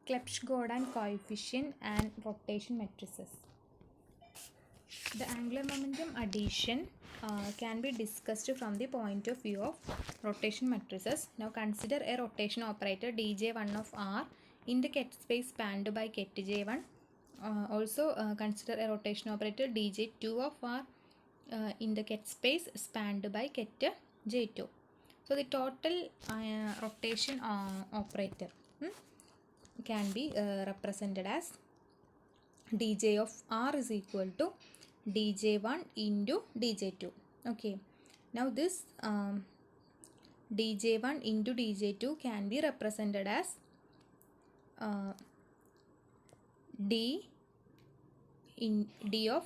Clebsch-Gordan coefficient and rotation matrices. The angular momentum addition can be discussed from the point of view of rotation matrices. Now consider a rotation operator dj1 of R in the ket space spanned by ket j1. Also consider a rotation operator dj2 of R in the ket space spanned by ket j2. So the total rotation operator can be represented as dj of R is equal to dj1 into dj2. Okay, now this dj1 into dj2 can be represented as d of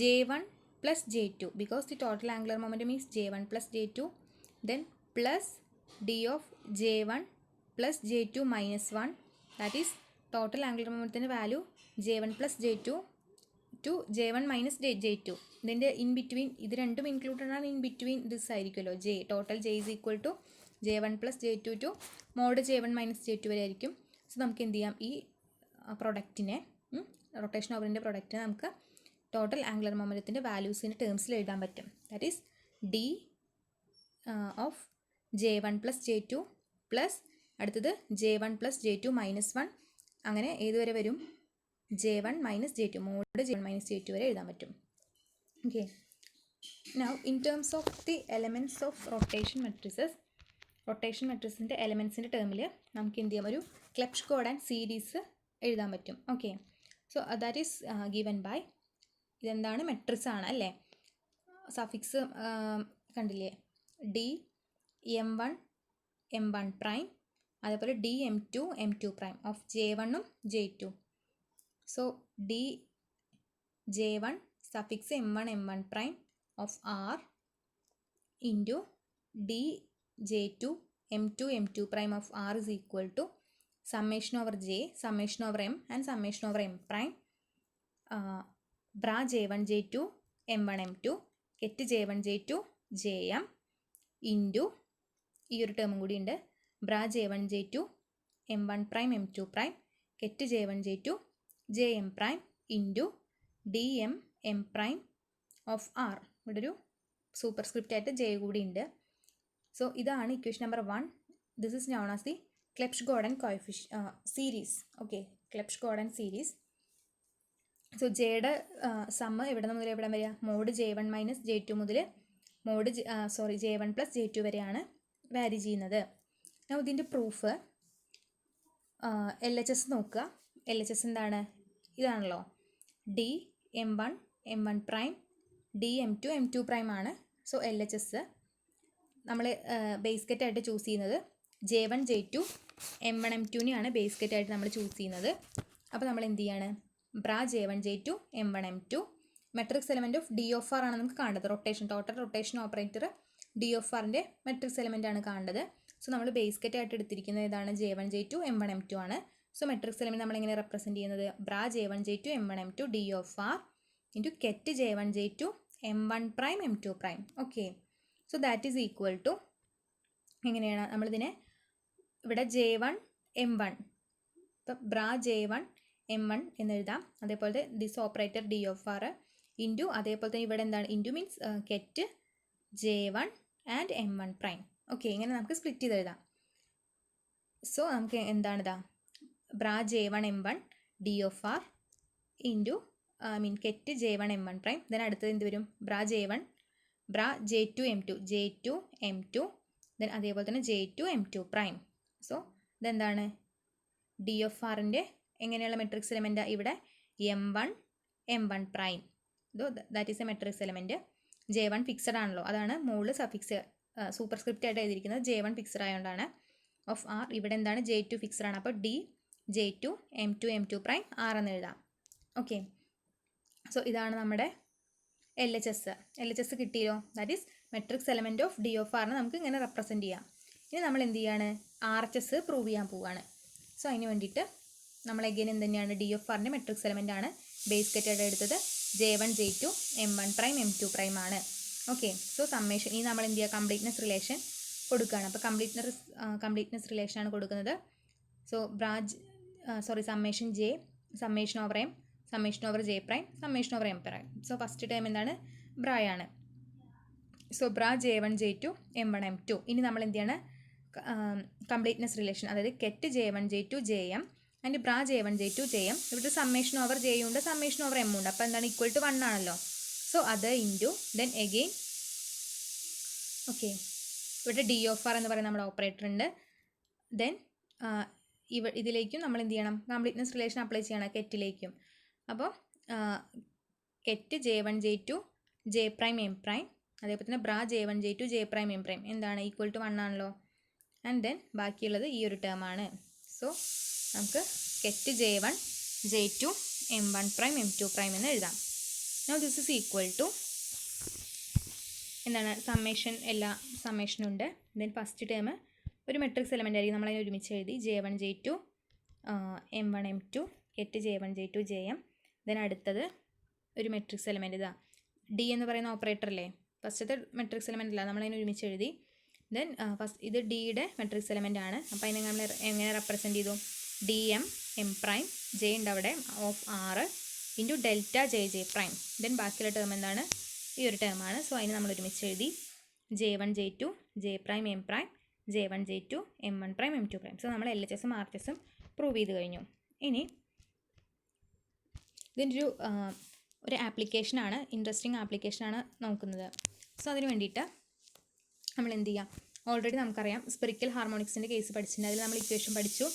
j1 plus j2, because the total angular momentum is j1 plus j2, then plus d of j1 plus j2 minus 1, that is total angular momentum value j1 plus j2 to j1 minus j2. Then the in between, ഇത് രണ്ടും included ആണ്, in between this ആയിരിക്കുമല്ലോ j, total j is equal to j1 plus j2 to mod j1 minus j2 വരെ ആയിരിക്കും. So നമുക്ക് എന്ത് ചെയ്യാം, ഈ പ്രൊഡക്റ്റിനെ റൊട്ടേഷൻ ഓവറിൻ്റെ പ്രൊഡക്റ്റിനെ നമുക്ക് ടോട്ടൽ ആംഗുലർ മൊമെൻറ്റത്തിൻ്റെ വാല്യൂസിൻ്റെ ടേംസിൽ എഴുതാൻ പറ്റും. That is D of j1 plus j2 plus അടുത്തത് j1 പ്ലസ് j2 മൈനസ് 1, അങ്ങനെ ഏതുവരെ വരും, j1 minus j2, mode j1 minus j2 വരെ എഴുതാൻ പറ്റും. Okay, now in terms of the elements of rotation matrices, rotation മെട്രിക്സിൻ്റെ എലമെൻറ്റ്സിൻ്റെ ടേമിൽ നമുക്ക് എന്ത് ചെയ്യാം, ഒരു ക്ലെബ്ഷ്-ഗോർഡാൻ സീരീസ് എഴുതാൻ പറ്റും. Okay, so that is given by, ഇതെന്താണ്, മെട്രിക്സ് ആണ് അല്ലേ, സഫിക്സ് കണ്ടില്ലേ, ഡി m1 m1 പ്രൈം, അതേപോലെ D m2 m2 prime of j1ഉം j2. So D j1 suffix m1 m1 prime of r into D j2 m2 m2 prime of r is equal to summation over j, summation over m and summation over m prime bra j1 j2 m1 m2 get j1 j2 jm into ഈ ഒരു ടേമും കൂടി ഉണ്ട്, ബ്രാ j1 j2 m1 prime m2 prime get j1 j2 jm prime into dm m prime of r. ഇവിടെ ഒരു super script ആയിട്ട് j കൂടി ഉണ്ട്. So ഇതാണ് equation number 1. This is known as the Clebsch Gordan series. Okay, Clebsch Gordan series. So ജെയുടെ sum എവിടെ മുതൽ എവിടെ വരിക, മോഡ് j1 മൈനസ് j2 മുതൽ മോഡ് j1 പ്ലസ് j2 വരെയാണ് വാരി ചെയ്യുന്നത്. ഇതിൻ്റെ പ്രൂഫ് LHS നോക്കുക. LHS എന്താണ്, ഇതാണല്ലോ, D m1 m1 prime D m2 m2 prime ആണ്. സോ LHS നമ്മൾ ബേസ് കെറ്റ് ആയിട്ട് ചൂസ് ചെയ്യുന്നത് j1 j2 m1 m2നെയാണ് ബേസ് കെറ്റ് ആയിട്ട് നമ്മൾ ചൂസ് ചെയ്യുന്നത്. അപ്പോൾ നമ്മൾ എന്ത് ചെയ്യാണ്, bra j1 j2 m1 m2 matrix element of D of R ആണ് നമുക്ക് കാണേണ്ടത്. Rotation, total rotation operator D of ആറിൻ്റെ മെട്രിക്സ് എലമെൻ്റ് ആണ് കാണേണ്ടത്. സോ നമ്മൾ ബേസ് കെറ്റ് ആയിട്ട് എടുത്തിരിക്കുന്നത് ഏതാണ്, j1 j2 m1 m2 ആണ്. സോ മെട്രിക്സ് എലമെൻറ്റ് നമ്മൾ എങ്ങനെ റെപ്രസെൻറ്റ് ചെയ്യുന്നത്, bra j1 j2 m1 m2 D of R into ket j1 j2 m1 prime m2 prime. Okay, so that is equal to, എങ്ങനെയാണ് നമ്മളിതിനെ ഇവിടെ j1 m1, ഇപ്പം ബ്രാ j1 m1 എന്നെഴുതാം. അതേപോലെ this operator D of R into, അതേപോലെ തന്നെ ഇവിടെ എന്താണ്, into means ket j1 and m1 prime. Okay, ഇങ്ങനെ നമുക്ക് സ്പ്ലിറ്റ് ചെയ്ത് എഴുതാം. സോ നമുക്ക് എന്താണിതാ, bra j1 m1 D of R into ket j1 m1 prime. Then അടുത്തത് എന്ത് വരും, ബ്രാ j2 m2 ദെൻ അതേപോലെ തന്നെ j2 m2 പ്രൈം. സോ ഇതെന്താണ്, ഡി ഓഫ് ആറിൻ്റെ എങ്ങനെയുള്ള മെട്രിക്സ് എലമെൻറ്റാണ്, ഇവിടെ m1 m1 prime. That is A matrix element. j1 fixed ആണല്ലോ, അതാണ് മുകളിൽ സഫിക്സ് സൂപ്പർ സ്ക്രിപ്റ്റ് ആയിട്ട് എഴുതിയിരിക്കുന്നത്, j1 ഫിക്സഡ് ആയതുകൊണ്ടാണ്. ഓഫ് ആർ ഇവിടെ എന്താണ്, j2 ഫിക്സഡ് ആണ്, അപ്പോൾ D j2 m2 prime r എന്ന് എഴുതാം. ഓക്കെ, സോ ഇതാണ് നമ്മുടെ LHS കിട്ടിയോ, that is matrix element of D of ആറിനെ നമുക്ക് ഇങ്ങനെ റെപ്രസെൻറ്റ് ചെയ്യാം. ഇനി നമ്മൾ എന്ത് ചെയ്യാണ്, RHS പ്രൂവ് ചെയ്യാൻ പോവുകയാണ്. സോ അതിന് വേണ്ടിയിട്ട് നമ്മൾ എഗെയിൻ എന്ത് തന്നെയാണ്, ഡി ഓഫ് ആറിൻ്റെ മെട്രിക്സ് എലമെൻ്റ് ആണ് ബേസ് കെറ്റ് ആയിട്ട് എടുത്തത്, j1 j2 m1 prime m2 prime ആണ്. ഓക്കെ, സോ സമ്മേഷൻ, ഇനി നമ്മൾ എന്ത് ചെയ്യുക, കംപ്ലീറ്റ്നെസ് റിലേഷൻ കൊടുക്കുകയാണ്. അപ്പോൾ കംപ്ലീറ്റ്നെസ് റിലേഷൻ ആണ് കൊടുക്കുന്നത്. So bra summation J, summation over M, summation over J prime, summation over M prime. So first term എന്താണ്? ബ്രായാണ്. So bra J1 J2 M1 M2. ഇനി നമ്മൾ എന്ത് ചെയ്യാണ്? കംപ്ലീറ്റ്നെസ് റിലേഷൻ, അതായത് കെറ്റ് J1 J2 JM and bra J1 J2 JM. ഇവിടെ summation over J ഉണ്ട്, summation over M ഉണ്ട്. അപ്പോൾ എന്താണ്? ഈക്വൽ ടു 1 ആണല്ലോ. സോ അത് ഇൻറ്റു ദെൻ എഗെയിൻ ഓക്കെ ഇവിടെ ഡി ഓഫ് ആർ എന്ന് പറയുന്ന നമ്മുടെ ഓപ്പറേറ്റർ ഉണ്ട്. ദെൻ ഇതിലേക്കും നമ്മൾ എന്ത് ചെയ്യണം? കംപ്ലീറ്റ്നെസ് റിലേഷൻ അപ്ലൈ ചെയ്യണം കെറ്റിലേക്കും. അപ്പോൾ കെറ്റ് J1 J2 J prime M prime, അതേപോലെ തന്നെ ബ്രാ J1 J2 J prime M prime എന്താണ്? ഈക്വൽ ടു 1 ആണല്ലോ. ആൻഡ് ദെൻ ബാക്കിയുള്ളത് ഈ ഒരു ടേം ആണ്. സോ നമുക്ക് കെറ്റ് J1 J2 M1 prime M2 prime എന്ന് എഴുതാം. Now this is equal to എന്താണ്? സമ്മേഷൻ, എല്ലാ സമ്മേഷനും ഉണ്ട്. ദെൻ ഫസ്റ്റ് ടേം ഒരു മെട്രിക്സ് എലമെൻ്റ് ആയിരിക്കും, നമ്മളതിനെ ഒരുമിച്ച് എഴുതി J1 J2 M1 M2 കെറ്റ് J1 J2 JM. Then അടുത്തത് ഒരു മെട്രിക്സ് എലമെൻറ്റ്, ഇതാ ഡി എന്ന് പറയുന്ന ഓപ്പറേറ്റർ അല്ലേ, ഫസ്റ്റത്തെ മെട്രിക്സ് എലമെൻ്റ് അല്ല, നമ്മളതിനെ ഒരുമിച്ച് എഴുതി. ദെൻ ഇത് ഡിയുടെ മെട്രിക്സ് എലമെൻ്റ് ആണ്. അപ്പോൾ അതിനെ നമ്മൾ എങ്ങനെ റെപ്രസെൻറ്റ് ചെയ്തു? D M M prime J ഉണ്ട് അവിടെ ഓഫ് ആറ് into delta J J prime. Then ബാക്കിയുള്ള ടേം എന്താണ്? ഈ ഒരു ടേമാണ്. സോ അതിന് നമ്മൾ ഒരുമിച്ച് എഴുതി J1 J2 J prime M prime J1 J2 M1 prime M2 prime. So നമ്മൾ LHS ഉം RHS ഉം പ്രൂവ് ചെയ്ത് കഴിഞ്ഞു. ഇനി ഇതിൻ്റെ ഒരു ആപ്ലിക്കേഷനാണ്, ഇൻട്രസ്റ്റിംഗ് ആപ്ലിക്കേഷനാണ് നോക്കുന്നത്. സോ അതിന് വേണ്ടിയിട്ട് നമ്മൾ എന്ത് ചെയ്യാം? ഓൾറെഡി നമുക്കറിയാം സ്പെറിക്കൽ ഹാർമോണിക്സിൻ്റെ കേസ് പഠിച്ചിട്ടുണ്ട്. അതിൽ നമ്മൾ ഇക്വേഷൻ പഠിച്ചു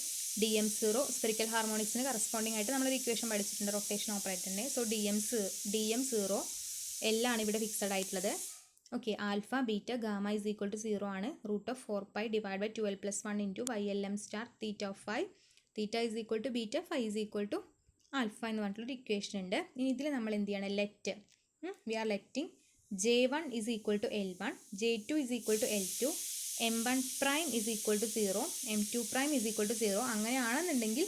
DM0. സ്പെറിക്കൽ ഹാർമോണിക്സിന് കറസ്പോണ്ടിങ് ആയിട്ട് നമ്മളൊരു ഇക്വേഷൻ പഠിച്ചിട്ടുണ്ട് റൊട്ടേഷൻ ഓപ്പറേറ്ററിൻ്റെ. സോ DM0 എല്ലാണ് ഇവിടെ ഫിക്സഡ് ആയിട്ടുള്ളത്. Okay, alpha beta gamma is equal to 0 ആണ്. Root of 4π divide by 12+1 into YLM star theta of phi. Theta is equal to beta, phi is equal to alpha എന്ന് പറഞ്ഞിട്ടുള്ളൊരു equation ഉണ്ട്. ഇനി ഇതിൽ നമ്മൾ എന്ത് ചെയ്യണം? Let we are letting J1 is equal to L1, J2 is equal to L2, M1 prime is equal to 0, M2 prime is equal to 0. അങ്ങനെയാണെന്നുണ്ടെങ്കിൽ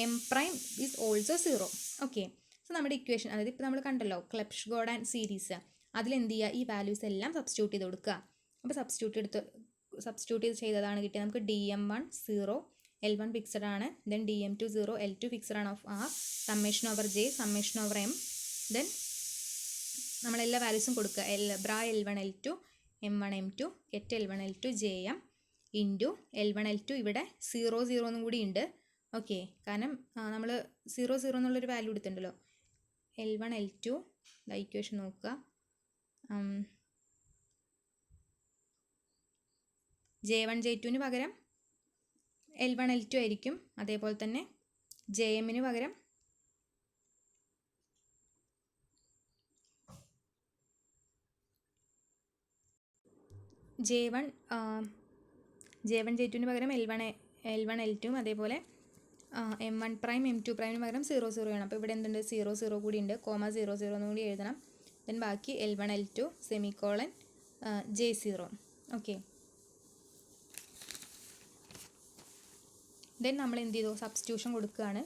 M prime is also 0. Okay, so നമ്മുടെ equation, അതായത് ഇപ്പോൾ നമ്മൾ കണ്ടല്ലോ ക്ലെപ്ഷ് ഗോഡാൻ series, അതിലെന്ത് ചെയ്യുക? ഈ values എല്ലാം സബ്സ്റ്റിറ്റ്യൂട്ട് ചെയ്ത് കൊടുക്കുക. അപ്പോൾ സബ്സ്റ്റിറ്റ്യൂട്ട് ചെയ്തതാണ് കിട്ടിയത് നമുക്ക്. DM1 0, L1 ഫിക്സഡ് ആണ്. ദെൻ DM2 0, L2 ഫിക്സഡ് ആണ് of R, summation over J, summation over M. Then നമ്മളെല്ലാ വാല്യൂസും കൊടുക്കുക. ബ്രാ L1 L2 M1 M2 കെറ്റ് L1 L2 JM into L1 L2 ഇവിടെ 0 0 എന്നും കൂടി ഉണ്ട്. ഓക്കെ, കാരണം നമ്മൾ 0 0 എന്നുള്ളൊരു വാല്യൂ എടുത്തിട്ടുണ്ടല്ലോ. L1 L2 ഇക്വേഷൻ നോക്കുക. J1 J2ന് പകരം L1 L2 ആയിരിക്കും. അതേപോലെ തന്നെ JMന് പകരം J1 J2ന് പകരം L1 L2, അതേപോലെ M1 പ്രൈം M2 പ്രൈമിന് പകരം 0 0 ആണ്. അപ്പോൾ ഇവിടെ എന്തുണ്ട്? 0 0 കൂടി ഉണ്ട്, കോമ 0 0 എന്നും കൂടി എഴുതണം. ദെൻ ബാക്കി L1 L2 semicolon J0. Okay, then നമ്മൾ എന്ത് ചെയ്തു? സബ്സ്റ്റിറ്റ്യൂഷൻ കൊടുക്കുകയാണ്.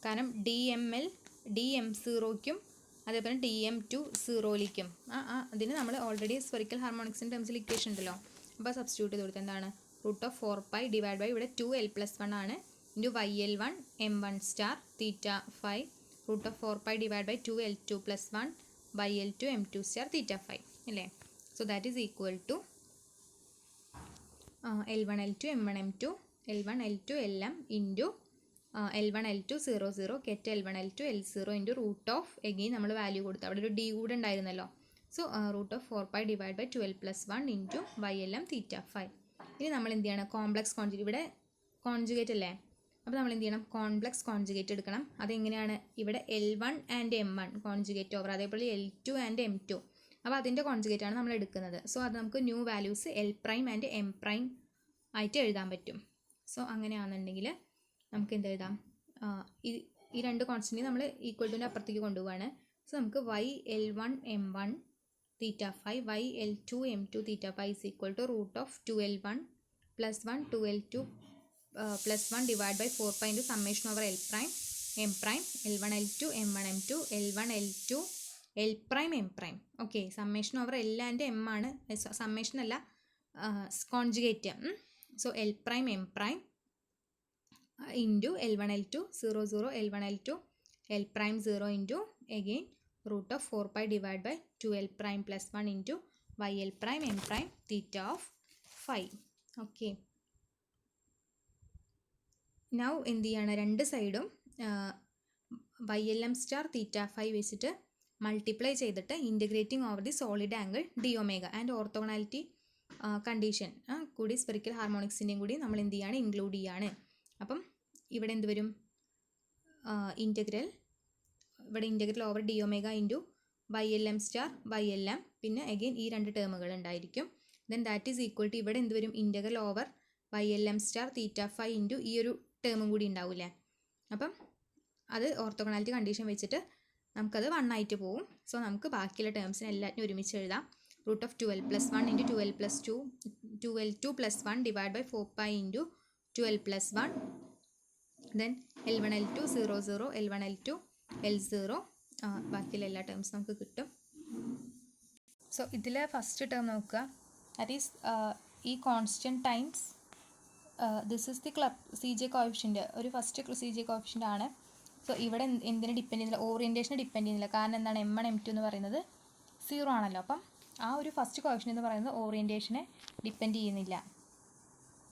കാരണം DM0ക്കും അതേപോലെ DM2 0ലേക്കും അതിന് നമ്മൾ ഓൾറെഡി സ്പെറിക്കൽ ഹാർമോണിക്സിൻ്റെ ടേംസിൽ ഇക്വേഷൻ ഉണ്ടല്ലോ. അപ്പോൾ സബ്സ്റ്റിറ്റ്യൂട്ട് ചെയ്ത് കൊടുത്ത് എന്താണ്? റൂട്ട് ഓഫ് 4π ഡിവൈഡ് ബൈ ഇവിടെ 2L+1 ആണ് into YL1 M1 star theta 5 root of 4π divide by 2L2+1 YL2 M2 star theta 5 അല്ലേ. So that is equal to L1 L2 M1 M2 L1 L2 LM into L1 L2 0 0 ket L1 L2 L0 into root of again നമ്മൾ value കൊടുത്തു, അവിടെ ഒരു D കൂടെ ഉണ്ടായിരുന്നല്ലോ. So root of 4π divide by 12+1 into YLM theta 5. ഇനി നമ്മൾ എന്ത് ചെയ്യണം? കോംപ്ലക്സ് കോൺജുഗേറ്റ്, ഇവിടെ കോൺജുഗേറ്റ് അല്ലേ, അപ്പോൾ നമ്മൾ എന്ത് ചെയ്യണം? കോംപ്ലക്സ് കോൺജുഗേറ്റ് എടുക്കണം. അതെങ്ങനെയാണ്? ഇവിടെ L1 and M1 conjugate over, അതേപോലെ L2 ആൻഡ് M2, അപ്പോൾ അതിൻ്റെ കോൺജുഗേറ്റ് ആണ് നമ്മൾ എടുക്കുന്നത്. സോ അത് നമുക്ക് new values L prime and M prime ആയിട്ട് എഴുതാൻ പറ്റും. സോ അങ്ങനെയാണെന്നുണ്ടെങ്കിൽ നമുക്ക് എന്ത് എഴുതാം? ഈ രണ്ട് കോൺസ്റ്റൻറ്റ് നമ്മൾ ഈക്വൽ ടുവിൻ്റെ അപ്പുറത്തേക്ക് കൊണ്ടുപോവാണ്. സോ നമുക്ക് YL1 M1 theta 5 YL2 M2 theta 5 is equal to root of 2L1 +1 2L2 +1 divide by 4π into summation over L prime M prime L1 L2 M1 M2 L1 L2 L prime M prime. Okay, summation over L and M ആണ്, summation അല്ല conjugate. So L prime M prime into L1 L2 0 0 L1 L2 L prime 0 into again root of 4 pi divided by 2L prime plus 1 into YL prime M prime theta of phi. Okay. Now എന്ത് ചെയ്യാണ് രണ്ട് സൈഡും YLM star theta phi വെച്ചിട്ട് multiply ചെയ്തിട്ട് integrating over the solid angle D omega and orthogonality condition കൂടി spherical ഹാർമോണിക്സിൻ്റെയും കൂടി നമ്മൾ എന്ത് ചെയ്യാണ് ഇൻക്ലൂഡ് ചെയ്യാണ്. അപ്പം ഇവിടെ എന്ത് വരും ഇൻറ്റഗ്രൽ ഇവിടെ integral over d omega into YLM star YLM പിന്നെ അഗെയിൻ ഈ രണ്ട് ടേമുകൾ ഉണ്ടായിരിക്കും. Then that is equal to ഇവിടെ എന്ത് വരും integral over YLM star theta phi into ഈ ഒരു ടേമും കൂടി ഉണ്ടാവില്ലേ. അപ്പം അത് ഓർത്തോഗണാലിറ്റി കണ്ടീഷൻ വെച്ചിട്ട് നമുക്കത് 1 ആയിട്ട് പോവും. സോ നമുക്ക് ബാക്കിയുള്ള ടേംസിനെ എല്ലാറ്റിനും ഒരുമിച്ച് എഴുതാം. Root of 2L plus 1 into 2L plus 2 2L2 plus 1 divided by 4 pi into 2L plus 1 then L1 L2 0 0 L1 L2 L0 ബാക്കിയുള്ള എല്ലാ ടേംസ് നമുക്ക് കിട്ടും. സോ ഇതിലെ ഫസ്റ്റ് ടേം നോക്കുക, ദാറ്റ് ഈസ് ഈ constant times this is the CJ coefficient ഒരു first CJ coefficient ആണ്. So ഇവിടെ എന്തിനെ ഡിപ്പെൻഡ് ചെയ്യുന്നില്ല, ഓറിയൻറ്റേഷനെ ഡിപ്പെൻഡ് ചെയ്യുന്നില്ല. കാരണം എന്താണ് M1 M2 എന്ന് പറയുന്നത് 0 ആണല്ലോ. അപ്പം ആ ഒരു ഫസ്റ്റ് കോഫിഷ്യൻ്റ് എന്ന് പറയുന്നത് ഓറിയൻറ്റേഷനെ ഡിപ്പെൻഡ് ചെയ്യുന്നില്ല.